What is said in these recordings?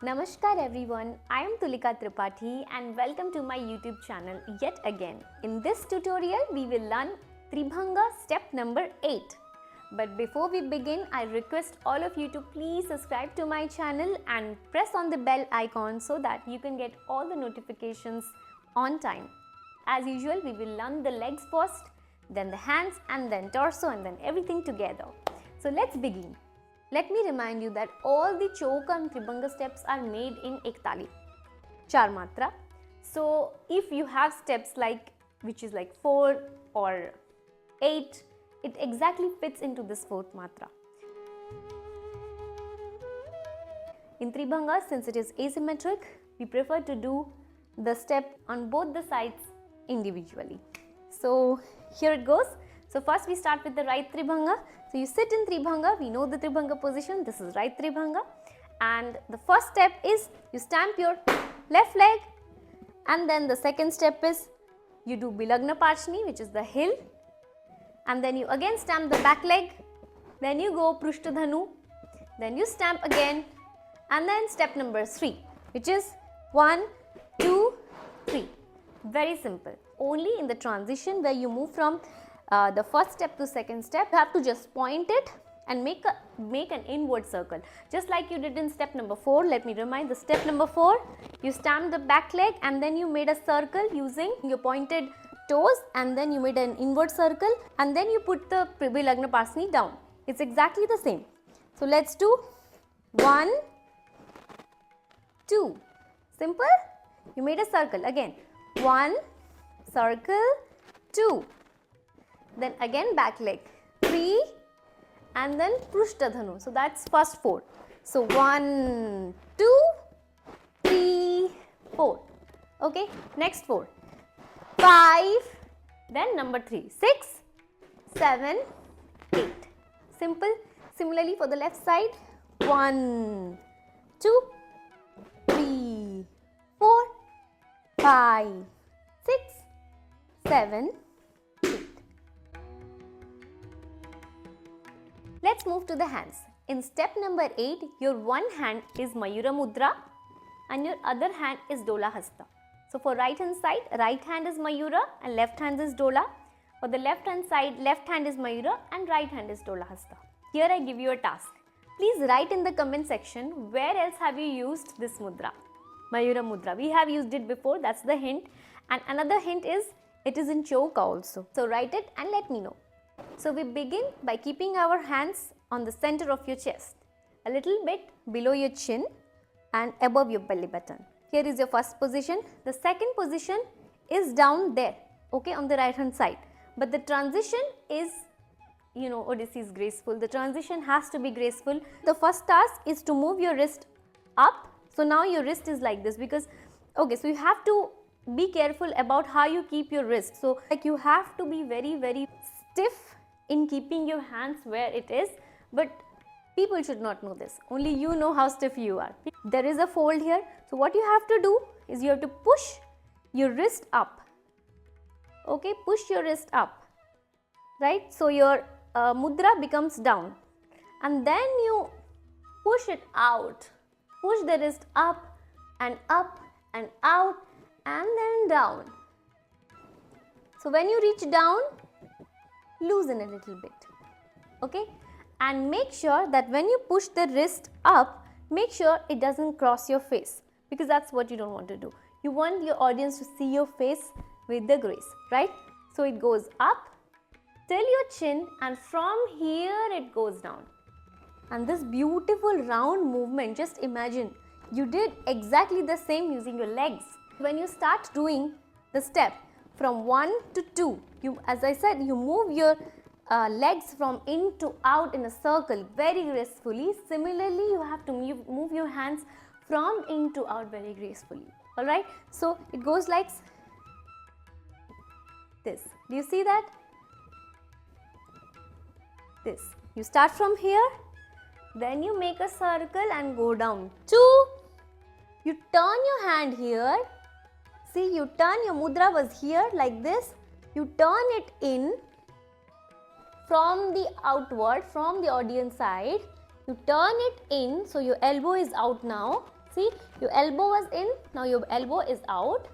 Namaskar everyone, I am Tulika and welcome to my YouTube channel yet again. In this tutorial, we will learn Tribhanga step number 8. But before we begin, I request all of you to please subscribe to my channel and press on the bell icon so that you can get all the notifications on time. As usual, we will learn the legs first, then the hands and then torso and then everything together. So let's begin. Let me remind you that all the Chowka and Tribhanga steps are made in ektali, char matra. So if you have steps which is like 4 or 8, it exactly fits into this 4th matra. In Tribhanga, since it is asymmetric, we prefer to do the step on both the sides individually. So here it goes. So first we start with the right Tribhanga. So you sit in Tribhanga, we know the Tribhanga position, this is right Tribhanga. And the first step is you stamp your left leg, and then the second step is you do Bilagna Parshni, which is the hill, and then you again stamp the back leg, then you go Prushtadhanu, then you stamp again, and then step number 3, which is 1, 2, 3. Very simple. Only in the transition where you move from the first step to second step, you have to just point it and make an inward circle, just like you did in step number 4. Let me remind the step number 4, you stamped the back leg and then you made a circle using your pointed toes, and then you made an inward circle, and then you put the Bilagna Parshni down. It's exactly the same. So let's do 1, 2. Simple. You made a circle again. 1 circle, 2. Then again back leg, 3, and then Prushtadhanu. So that's first 4. So 1, 2, 3, 4. Okay, next 4, 5, then number 3, 6, 7, 8. Simple. Similarly for the left side, 1, 2, 3, 4, 5, 6, 7, 8. Let's move to the hands. In step number 8, your one hand is Mayura Mudra and your other hand is Dola Hasta. So for right hand side, right hand is Mayura and left hand is Dola. For the left hand side, left hand is Mayura and right hand is Dola Hasta. Here I give you a task. Please write in the comment section where else have you used this mudra, Mayura Mudra. We have used it before, that's the hint. And another hint is it is in Chowka also. So write it and let me know. So we begin by keeping our hands on the center of your chest, a little bit below your chin and above your belly button. Here is your first position. The second position is down there, okay, on the right hand side. But the transition is, Odissi is graceful. The transition has to be graceful. The first task is to move your wrist up. So now your wrist is like this because, okay, so you have to be careful about how you keep your wrist. So like you have to be very, very stiff in keeping your hands where it is, but people should not know this. Only you know how stiff you are. There is a fold here. So what you have to do is you have to push your wrist up. Okay, push your wrist up, right? So your mudra becomes down, and then you push it out. Push the wrist up and out and then down. So when you reach down, loosen a little bit, okay, and make sure that when you push the wrist up, make sure it doesn't cross your face, because that's what you don't want to do. You want your audience to see your face with the grace, right? So it goes up till your chin, and from here it goes down. And this beautiful round movement, just imagine you did exactly the same using your legs. When you start doing the step from 1 to 2, as I said, you move your legs from in to out in a circle very gracefully. Similarly, you have to move your hands from in to out very gracefully. Alright, so it goes like this. Do you see that? This. You start from here, then you make a circle and go down 2. You turn your hand here. See, you turn, your mudra was here like this. You turn it in from the outward, from the audience side. You turn it in, so your elbow is out now. See, your elbow was in, now your elbow is out,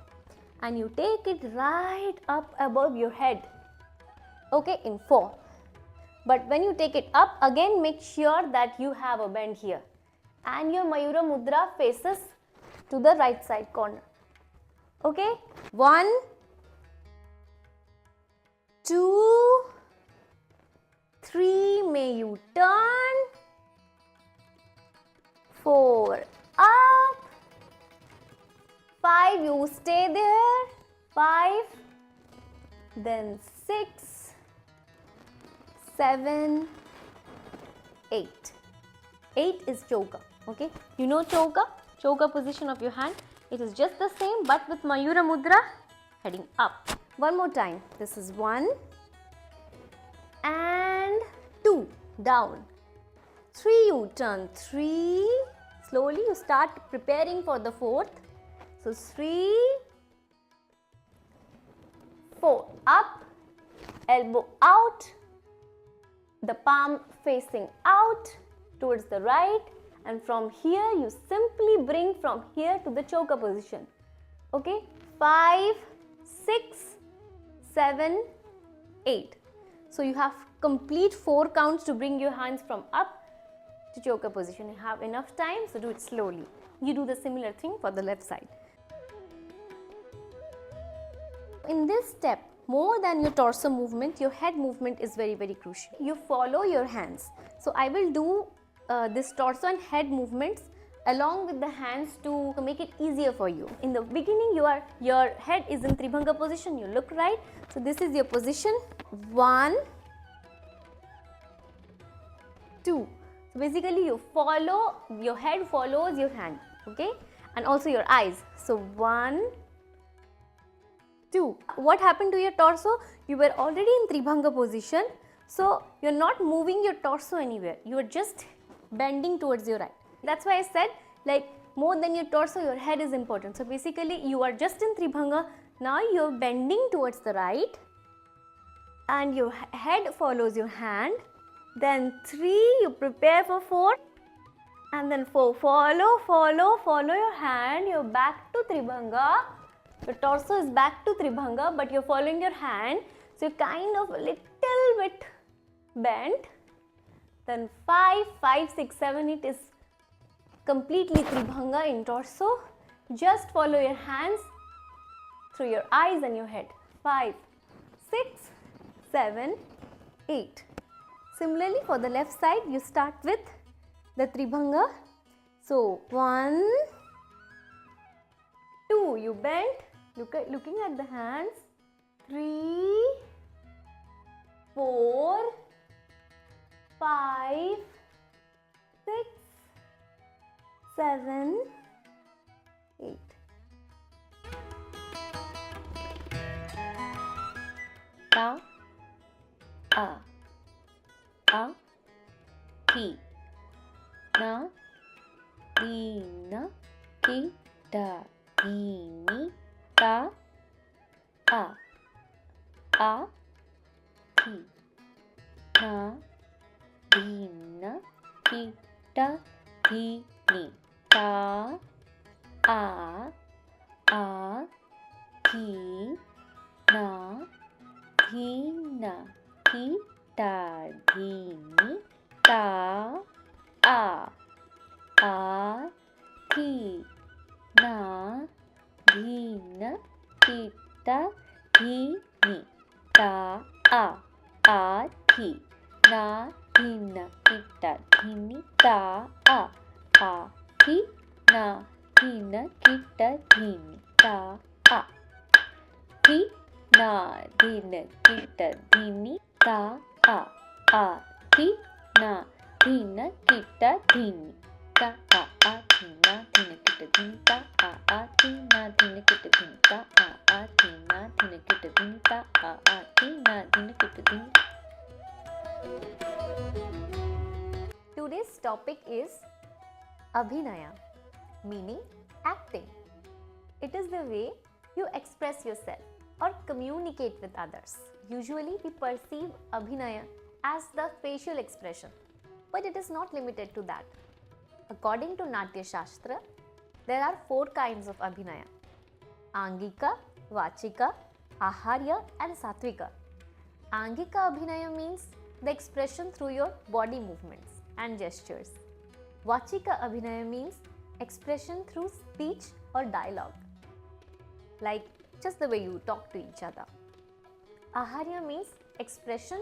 and you take it right up above your head. Okay, in 4. But when you take it up, again make sure that you have a bend here. And your Mayura Mudra faces to the right side corner. Okay, 1, 2, 3, may you turn, 4, up, 5, you stay there, 5, then 6, 7, 8. 8 is Chowka. Okay, you know Chowka position of your hand. It is just the same but with Mayura Mudra heading up. One more time. This is 1 and 2 down. 3, you turn 3. Slowly you start preparing for the 4th. So 3, 4, up, elbow out, the palm facing out towards the right, and from here you simply bring from here to the Chowka position. Okay, 5, 6, 7, 8. So you have complete 4 counts to bring your hands from up to Chowka position. You have enough time, so do it slowly. You do the similar thing for the left side. In this step, more than your torso movement, your head movement is very, very crucial. You follow your hands. So I will do this torso and head movements along with the hands to make it easier for you. In the beginning, your head is in Tribhanga position. You look right. So this is your position. 1, 2. So basically, your head follows your hand. Okay, and also your eyes. So 1, 2. What happened to your torso? You were already in Tribhanga position, so you're not moving your torso anywhere. You are just bending towards your right. That's why I said, like, more than your torso, your head is important. So basically, you are just in Tribhanga. Now you're bending towards the right, and your head follows your hand. Then 3, you prepare for 4, and then 4. Follow your hand. You're back to Tribhanga. Your torso is back to Tribhanga, but you're following your hand. So you're kind of a little bit bent. Then 5, 6, 7, it is completely Tribhanga in torso. Just follow your hands through your eyes and your head. 5, 6, 7, 8. Similarly, for the left side, you start with the Tribhanga. So 1, 2, you bend. Looking at the hands. 3, 4, 5, 6, 7, 8. Ta, a, ki, na, di, na, ki, da, di, ni, ta, a, ki, na, di, na, ki, da, di, ni, ta, a, ki, na, di, na, ki, da, di, ni, ta, a, ki, na, di, na, ki, da, di, ni, ta, a, ki, na, di, na, ki, da, di, ni, ta, a, ki, na, di, na, ki, da, di, ni, ta, a, ki, na, di, na, ki, da, di, ni, ta, a, ki, na, di, na, ki, da, di, ni, ta, ki, na, di, na, ki, da, di, ni, ta, ki, na, di, na, ki, da, di, ni, ta, ki, na, di, na, ki, da, di, ni, ta, ki, na, di, na, ki, da, di, ni. Today's topic is abhinaya, meaning acting. It is the way you express yourself or communicate with others. Usually we perceive abhinaya as the facial expression, but it is not limited to that. According to Natya Shastra, There are 4 kinds of abhinaya: Angika, Vachika, Aharya and Satvika. Angika abhinaya means the expression through your body movements and gestures. Vachika abhinaya means expression through speech or dialogue, like just the way you talk to each other. Aharya means expression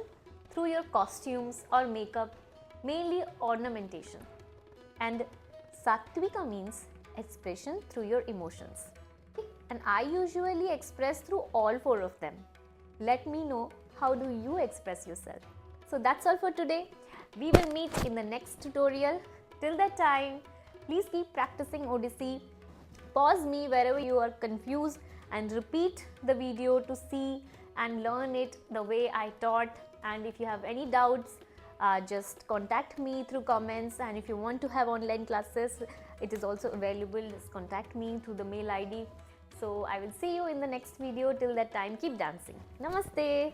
through your costumes or makeup, mainly ornamentation. And Satvika means expression through your emotions. And I usually express through all 4 of them. Let me know how do you express yourself. So that's all for today. We will meet in the next tutorial. Till that time, please keep practicing Odissi. Pause me wherever you are confused and repeat the video to see and learn it the way I taught. And if you have any doubts, just contact me through comments, and if you want to have online classes, it is also available. Just contact me through the mail ID. So I will see you in the next video. Till that time, keep dancing. Namaste.